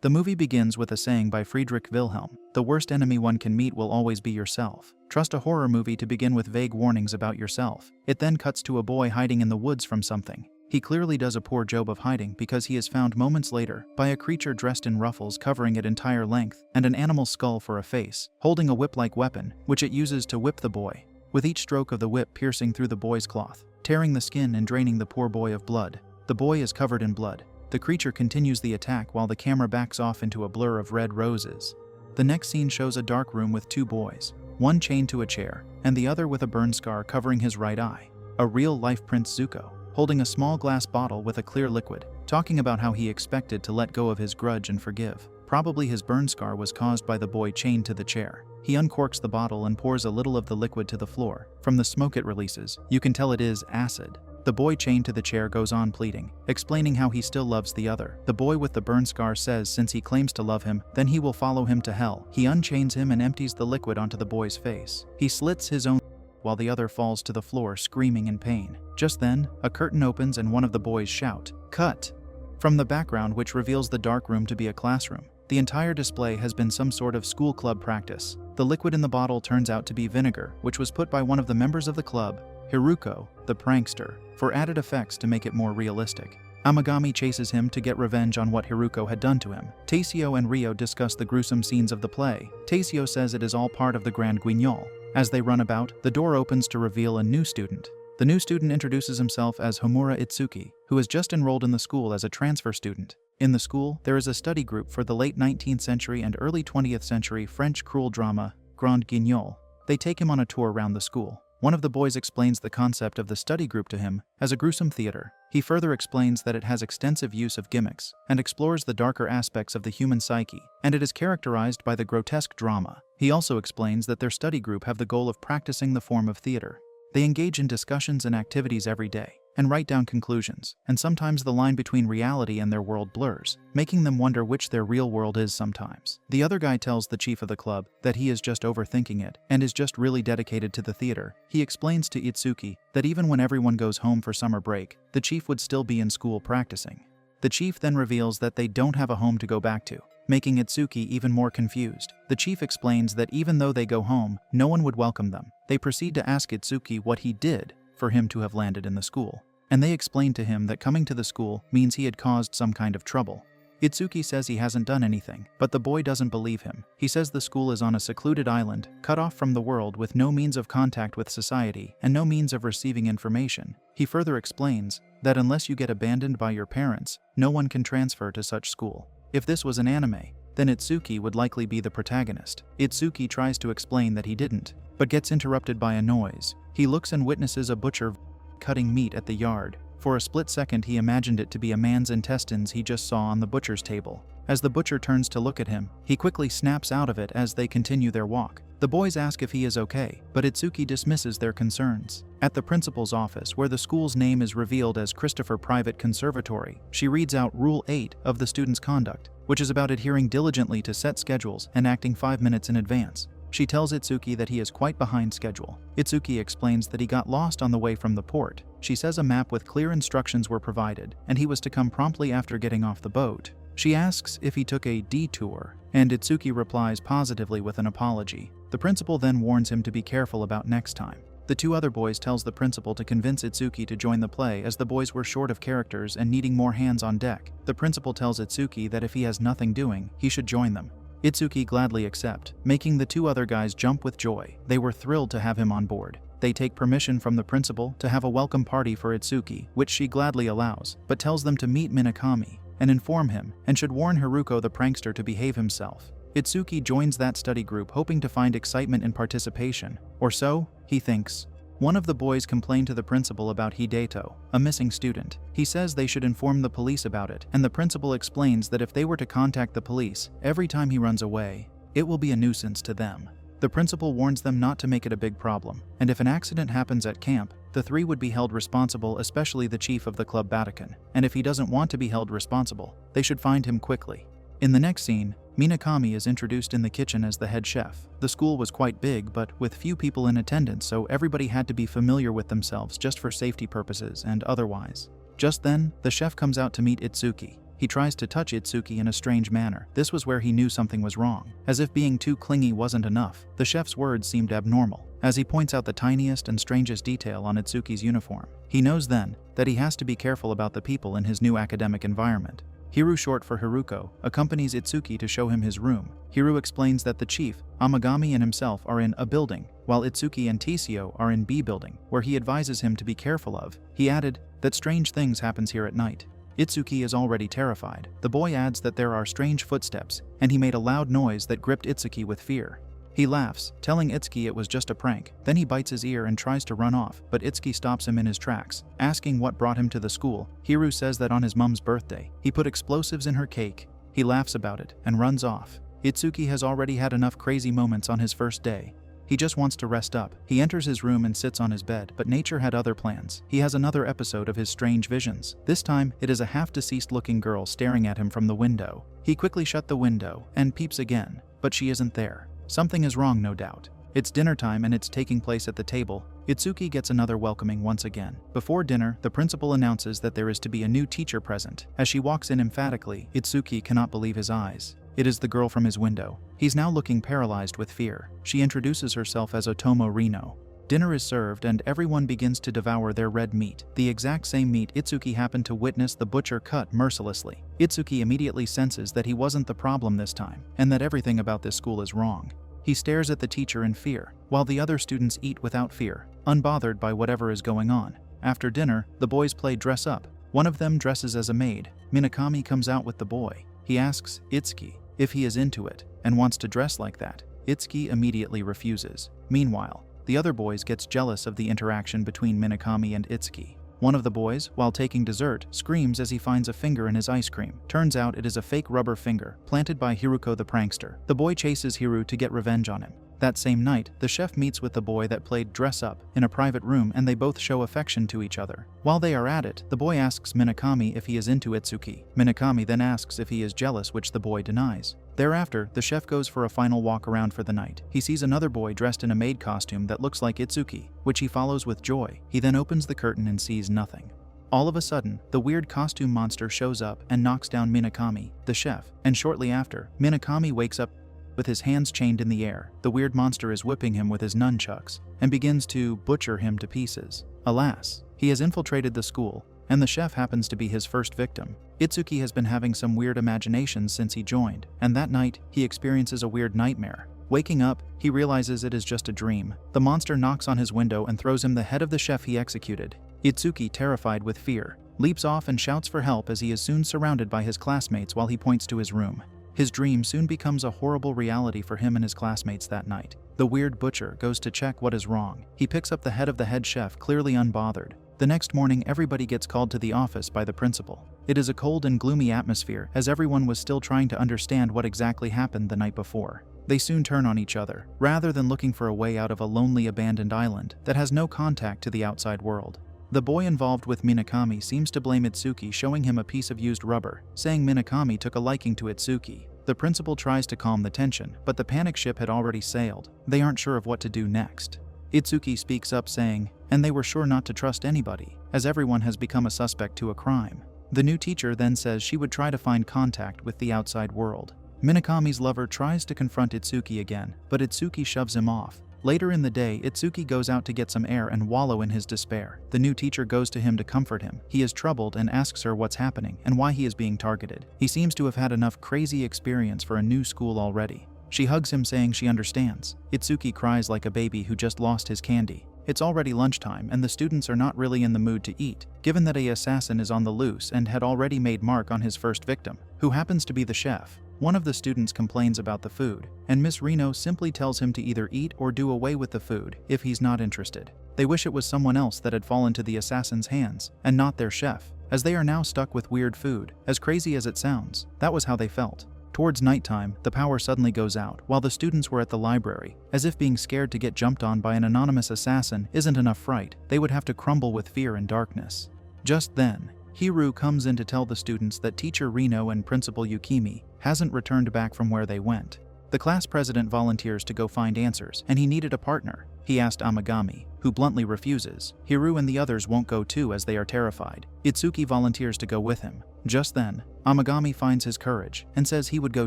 The movie begins with a saying by Friedrich Wilhelm: "The worst enemy one can meet will always be yourself." Trust a horror movie to begin with vague warnings about yourself. It then cuts to a boy hiding in the woods from something. He clearly does a poor job of hiding because he is found moments later by a creature dressed in ruffles covering its entire length and an animal skull for a face, holding a whip-like weapon, which it uses to whip the boy, with each stroke of the whip piercing through the boy's cloth, tearing the skin and draining the poor boy of blood. The boy is covered in blood. The creature continues the attack while the camera backs off into a blur of red roses. The next scene shows a dark room with two boys, one chained to a chair, and the other with a burn scar covering his right eye. A real-life Prince Zuko, holding a small glass bottle with a clear liquid, talking about how he expected to let go of his grudge and forgive. Probably his burn scar was caused by the boy chained to the chair. He uncorks the bottle and pours a little of the liquid to the floor. From the smoke it releases, you can tell it is acid. The boy chained to the chair goes on pleading, explaining how he still loves the other. The boy with the burn scar says since he claims to love him, then he will follow him to hell. He unchains him and empties the liquid onto the boy's face. He slits his own while the other falls to the floor screaming in pain. Just then, a curtain opens and one of the boys shout, "Cut!" from the background, which reveals the dark room to be a classroom. The entire display has been some sort of school club practice. The liquid in the bottle turns out to be vinegar, which was put by one of the members of the club, Haruko, the prankster, for added effects to make it more realistic. Amagami chases him to get revenge on what Haruko had done to him. Taisio and Rio discuss the gruesome scenes of the play. Taisio says it is all part of the Grand Guignol. As they run about, the door opens to reveal a new student. The new student introduces himself as Homura Itsuki, who has just enrolled in the school as a transfer student. In the school, there is a study group for the late 19th century and early 20th century French cruel drama, Grand Guignol. They take him on a tour around the school. One of the boys explains the concept of the study group to him as a gruesome theater. He further explains that it has extensive use of gimmicks and explores the darker aspects of the human psyche, and it is characterized by the grotesque drama. He also explains that their study group have the goal of practicing the form of theater. They engage in discussions and activities every day, and write down conclusions, and sometimes the line between reality and their world blurs, making them wonder which their real world is sometimes. The other guy tells the chief of the club that he is just overthinking it, and is just really dedicated to the theater. He explains to Itsuki that even when everyone goes home for summer break, the chief would still be in school practicing. The chief then reveals that they don't have a home to go back to, making Itsuki even more confused. The chief explains that even though they go home, no one would welcome them. They proceed to ask Itsuki what he did for him to have landed in the school, and they explain to him that coming to the school means he had caused some kind of trouble. Itsuki says he hasn't done anything, but the boy doesn't believe him. He says the school is on a secluded island, cut off from the world with no means of contact with society and no means of receiving information. He further explains that unless you get abandoned by your parents, no one can transfer to such school. If this was an anime, then Itsuki would likely be the protagonist. Itsuki tries to explain that he didn't, but gets interrupted by a noise. He looks and witnesses a butcher cutting meat at the yard. For a split second he imagined it to be a man's intestines he just saw on the butcher's table. As the butcher turns to look at him, he quickly snaps out of it as they continue their walk. The boys ask if he is okay, but Itsuki dismisses their concerns. At the principal's office, where the school's name is revealed as Christopher Private Conservatory, she reads out Rule 8 of the student's conduct, which is about adhering diligently to set schedules and acting 5 minutes in advance. She tells Itsuki that he is quite behind schedule. Itsuki explains that he got lost on the way from the port. She says a map with clear instructions were provided, and he was to come promptly after getting off the boat. She asks if he took a detour, and Itsuki replies positively with an apology. The principal then warns him to be careful about next time. The two other boys tells the principal to convince Itsuki to join the play as the boys were short of characters and needing more hands on deck. The principal tells Itsuki that if he has nothing doing, he should join them. Itsuki gladly accepts, making the two other guys jump with joy. They were thrilled to have him on board. They take permission from the principal to have a welcome party for Itsuki, which she gladly allows, but tells them to meet Minakami and inform him, and should warn Haruko the prankster to behave himself. Itsuki joins that study group hoping to find excitement and participation, or so he thinks. One of the boys complained to the principal about Hideto, a missing student. He says they should inform the police about it, and the principal explains that if they were to contact the police every time he runs away, it will be a nuisance to them. The principal warns them not to make it a big problem, and if an accident happens at camp, the three would be held responsible, especially the chief of the Club Vatican, and if he doesn't want to be held responsible, they should find him quickly. In the next scene, Minakami is introduced in the kitchen as the head chef. The school was quite big, but with few people in attendance, so everybody had to be familiar with themselves just for safety purposes and otherwise. Just then, the chef comes out to meet Itsuki. He tries to touch Itsuki in a strange manner. This was where he knew something was wrong. As if being too clingy wasn't enough, the chef's words seemed abnormal, as he points out the tiniest and strangest detail on Itsuki's uniform. He knows then that he has to be careful about the people in his new academic environment. Hiru, short for Haruko, accompanies Itsuki to show him his room. Hiru explains that the chief, Amagami, and himself are in A building, while Itsuki and Tisio are in B building, where he advises him to be careful of. He added that strange things happens here at night. Itsuki is already terrified. The boy adds that there are strange footsteps, and he made a loud noise that gripped Itsuki with fear. He laughs, telling Itsuki it was just a prank. Then he bites his ear and tries to run off, but Itsuki stops him in his tracks. Asking what brought him to the school, Hiru says that on his mom's birthday, he put explosives in her cake. He laughs about it and runs off. Itsuki has already had enough crazy moments on his first day. He just wants to rest up. He enters his room and sits on his bed, but nature had other plans. He has another episode of his strange visions. This time, it is a half-deceased looking girl staring at him from the window. He quickly shut the window and peeps again, but she isn't there. Something is wrong, no doubt. It's dinner time and it's taking place at the table. Itsuki gets another welcoming once again. Before dinner, the principal announces that there is to be a new teacher present. As she walks in emphatically, Itsuki cannot believe his eyes. It is the girl from his window. He's now looking paralyzed with fear. She introduces herself as Otomo Rino. Dinner is served and everyone begins to devour their red meat, the exact same meat Itsuki happened to witness the butcher cut mercilessly. Itsuki immediately senses that he wasn't the problem this time, and that everything about this school is wrong. He stares at the teacher in fear, while the other students eat without fear, unbothered by whatever is going on. After dinner, the boys play dress up. One of them dresses as a maid. Minakami comes out with the boy. He asks Itsuki if he is into it and wants to dress like that. Itsuki immediately refuses. Meanwhile, the other boys gets jealous of the interaction between Minakami and Itsuki. One of the boys, while taking dessert, screams as he finds a finger in his ice cream. Turns out it is a fake rubber finger, planted by Hiruko the prankster. The boy chases Hiru to get revenge on him. That same night, the chef meets with the boy that played dress up in a private room and they both show affection to each other. While they are at it, the boy asks Minakami if he is into Itsuki. Minakami then asks if he is jealous, which the boy denies. Thereafter, the chef goes for a final walk around for the night. He sees another boy dressed in a maid costume that looks like Itsuki, which he follows with joy. He then opens the curtain and sees nothing. All of a sudden, the weird costume monster shows up and knocks down Minakami, the chef, and shortly after, Minakami wakes up with his hands chained in the air. The weird monster is whipping him with his nunchucks and begins to butcher him to pieces. Alas, he has infiltrated the school, and the chef happens to be his first victim. Itsuki has been having some weird imaginations since he joined, and that night, he experiences a weird nightmare. Waking up, he realizes it is just a dream. The monster knocks on his window and throws him the head of the chef he executed. Itsuki, terrified with fear, leaps off and shouts for help as he is soon surrounded by his classmates while he points to his room. His dream soon becomes a horrible reality for him and his classmates that night. The weird butcher goes to check what is wrong. He picks up the head of the head chef, clearly unbothered. The next morning, everybody gets called to the office by the principal. It is a cold and gloomy atmosphere, as everyone was still trying to understand what exactly happened the night before. They soon turn on each other, rather than looking for a way out of a lonely abandoned island that has no contact to the outside world. The boy involved with Minakami seems to blame Itsuki, showing him a piece of used rubber, saying Minakami took a liking to Itsuki. The principal tries to calm the tension, but the panic ship had already sailed. They aren't sure of what to do next. Itsuki speaks up saying, and they were sure not to trust anybody, as everyone has become a suspect to a crime. The new teacher then says she would try to find contact with the outside world. Minakami's lover tries to confront Itsuki again, but Itsuki shoves him off. Later in the day, Itsuki goes out to get some air and wallow in his despair. The new teacher goes to him to comfort him. He is troubled and asks her what's happening and why he is being targeted. He seems to have had enough crazy experience for a new school already. She hugs him, saying she understands. Itsuki cries like a baby who just lost his candy. It's already lunchtime and the students are not really in the mood to eat, given that an assassin is on the loose and had already made mark on his first victim, who happens to be the chef. One of the students complains about the food, and Miss Reno simply tells him to either eat or do away with the food if he's not interested. They wish it was someone else that had fallen to the assassin's hands, and not their chef, as they are now stuck with weird food. As crazy as it sounds, that was how they felt. Towards nighttime, the power suddenly goes out while the students were at the library. As if being scared to get jumped on by an anonymous assassin isn't enough fright, they would have to crumble with fear and darkness. Just then, Hiru comes in to tell the students that teacher Reno and principal Yukimi hasn't returned back from where they went. The class president volunteers to go find answers, and he needed a partner. he asked Amagami, who bluntly refuses. Hiru and the others won't go too as they are terrified. Itsuki volunteers to go with him. Just then, Amagami finds his courage and says he would go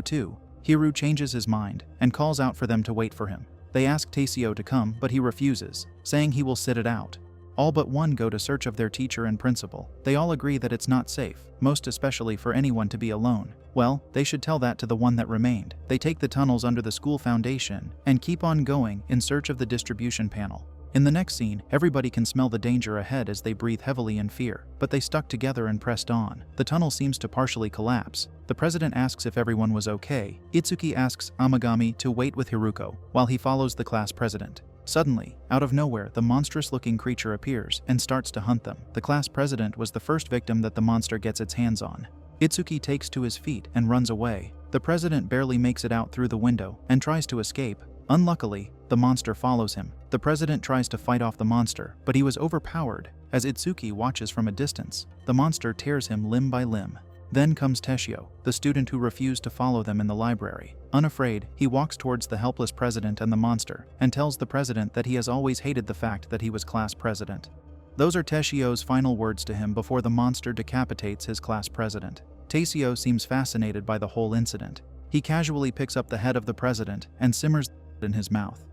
too. Hiru changes his mind and calls out for them to wait for him. They ask Taisio to come, but he refuses, saying he will sit it out. All but one go to search of their teacher and principal. They all agree that it's not safe, most especially for anyone to be alone. Well, they should tell that to the one that remained. They take the tunnels under the school foundation and keep on going in search of the distribution panel. In the next scene, everybody can smell the danger ahead as they breathe heavily in fear, but they stuck together and pressed on. The tunnel seems to partially collapse. The president asks if everyone was okay. Itsuki asks Amagami to wait with Hiruko while he follows the class president. Suddenly, out of nowhere, the monstrous-looking creature appears and starts to hunt them. The class president was the first victim that the monster gets its hands on. Itsuki takes to his feet and runs away. The president barely makes it out through the window and tries to escape. Unluckily, the monster follows him. The president tries to fight off the monster, but he was overpowered. As Itsuki watches from a distance, the monster tears him limb by limb. Then comes Taisio, the student who refused to follow them in the library. Unafraid, he walks towards the helpless president and the monster, and tells the president that he has always hated the fact that he was class president. Those are Taisio's final words to him before the monster decapitates his class president. Taisio seems fascinated by the whole incident. He casually picks up the head of the president and simmers in his mouth.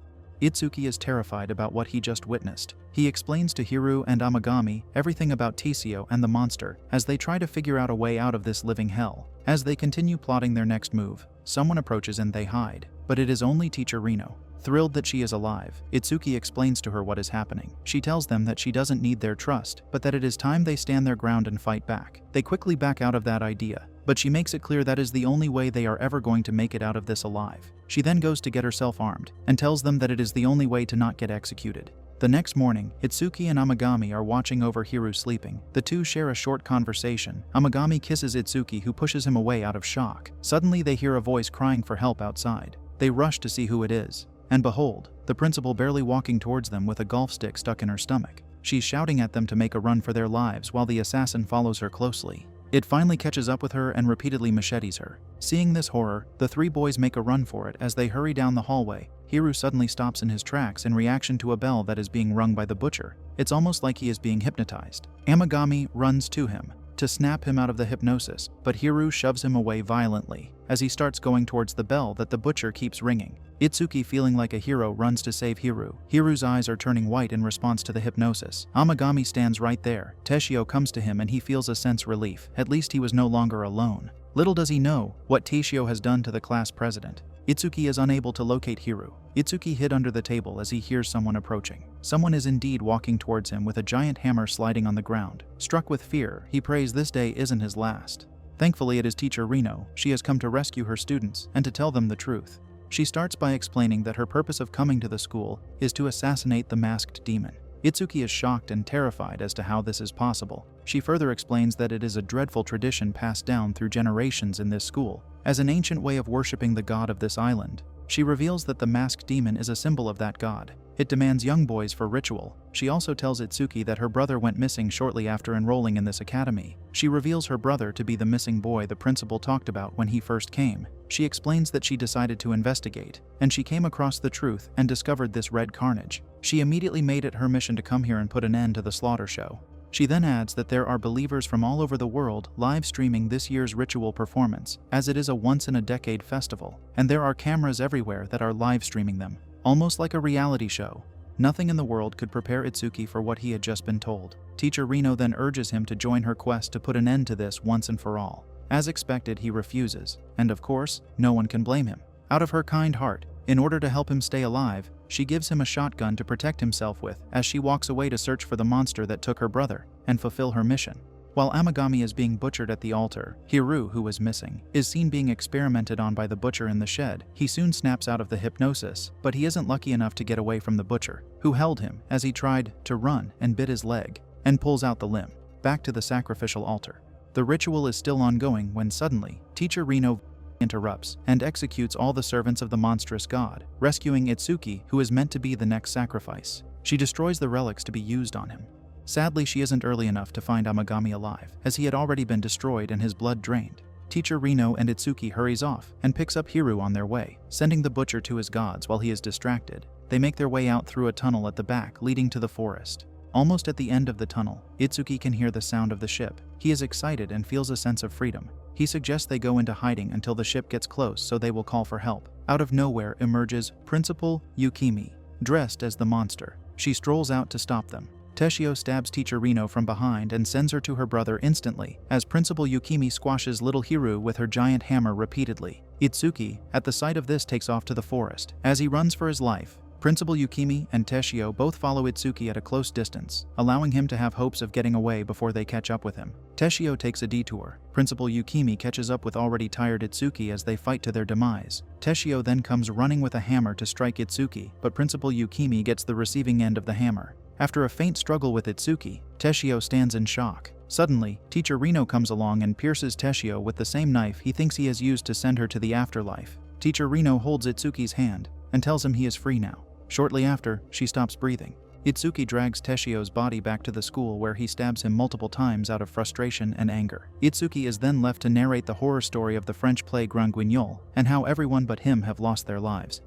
Itsuki is terrified about what he just witnessed. He explains to Hiru and Amagami everything about Taisio and the monster as they try to figure out a way out of this living hell. As they continue plotting their next move, someone approaches and they hide, but it is only Teacher Rino. Thrilled that she is alive, Itsuki explains to her what is happening. She tells them that she doesn't need their trust, but that it is time they stand their ground and fight back. They quickly back out of that idea, but she makes it clear that is the only way they are ever going to make it out of this alive. She then goes to get herself armed, and tells them that it is the only way to not get executed. The next morning, Itsuki and Amagami are watching over Hiru sleeping. The two share a short conversation. Amagami kisses Itsuki, who pushes him away out of shock. Suddenly they hear a voice crying for help outside. They rush to see who it is. And behold, the principal barely walking towards them with a golf stick stuck in her stomach. She's shouting at them to make a run for their lives while the assassin follows her closely. It finally catches up with her and repeatedly machetes her. Seeing this horror, the three boys make a run for it as they hurry down the hallway. Hiru suddenly stops in his tracks in reaction to a bell that is being rung by the butcher. It's almost like he is being hypnotized. Amagami runs to him to snap him out of the hypnosis, but Hiru shoves him away violently as he starts going towards the bell that the butcher keeps ringing. Itsuki, feeling like a hero, runs to save Hiru. Hiru's eyes are turning white in response to the hypnosis. Amagami stands right there. Taisio comes to him and he feels a sense of relief. At least he was no longer alone. Little does he know what Taisio has done to the class president. Itsuki is unable to locate Hiru. Itsuki hid under the table as he hears someone approaching. Someone is indeed walking towards him with a giant hammer sliding on the ground. Struck with fear, he prays this day isn't his last. Thankfully, it is Teacher Rino. She has come to rescue her students and to tell them the truth. She starts by explaining that her purpose of coming to the school is to assassinate the masked demon. Itsuki is shocked and terrified as to how this is possible. She further explains that it is a dreadful tradition passed down through generations in this school, as an ancient way of worshipping the god of this island. She reveals that the masked demon is a symbol of that god. It demands young boys for ritual. She also tells Itsuki that her brother went missing shortly after enrolling in this academy. She reveals her brother to be the missing boy the principal talked about when he first came. She explains that she decided to investigate, and she came across the truth and discovered this red carnage. She immediately made it her mission to come here and put an end to the slaughter show. She then adds that there are believers from all over the world live streaming this year's ritual performance, as it is a once-in-a-decade festival, and there are cameras everywhere that are live streaming them, almost like a reality show. Nothing in the world could prepare Itsuki for what he had just been told. Teacher Rino then urges him to join her quest to put an end to this once and for all. As expected, he refuses, and of course, no one can blame him. Out of her kind heart, in order to help him stay alive, she gives him a shotgun to protect himself with as she walks away to search for the monster that took her brother and fulfill her mission. While Amagami is being butchered at the altar, Hiru, who was missing, is seen being experimented on by the butcher in the shed. He soon snaps out of the hypnosis, but he isn't lucky enough to get away from the butcher, who held him as he tried to run and bit his leg, and pulls out the limb. Back to the sacrificial altar. The ritual is still ongoing when suddenly, Teacher Rino interrupts and executes all the servants of the monstrous god, rescuing Itsuki, who is meant to be the next sacrifice. She destroys the relics to be used on him. Sadly, she isn't early enough to find Amagami alive, as he had already been destroyed and his blood drained. Teacher Reno and Itsuki hurries off and picks up Hiru on their way, sending the butcher to his gods while he is distracted. They make their way out through a tunnel at the back leading to the forest. Almost at the end of the tunnel, Itsuki can hear the sound of the ship. He is excited and feels a sense of freedom. He suggests they go into hiding until the ship gets close so they will call for help. Out of nowhere emerges Principal Yukimi, dressed as the monster. She strolls out to stop them. Teshio stabs Teacher Reno from behind and sends her to her brother instantly, as Principal Yukimi squashes little Hiru with her giant hammer repeatedly. Itsuki, at the sight of this, takes off to the forest. As he runs for his life, Principal Yukimi and Teshio both follow Itsuki at a close distance, allowing him to have hopes of getting away before they catch up with him. Teshio takes a detour. Principal Yukimi catches up with already tired Itsuki as they fight to their demise. Teshio then comes running with a hammer to strike Itsuki, but Principal Yukimi gets the receiving end of the hammer. After a faint struggle with Itsuki, Teshio stands in shock. Suddenly, Teacher Reno comes along and pierces Teshio with the same knife he thinks he has used to send her to the afterlife. Teacher Reno holds Itsuki's hand and tells him he is free now. Shortly after, she stops breathing. Itsuki drags Teshio's body back to the school where he stabs him multiple times out of frustration and anger. Itsuki is then left to narrate the horror story of the French play Grand Guignol and how everyone but him have lost their lives.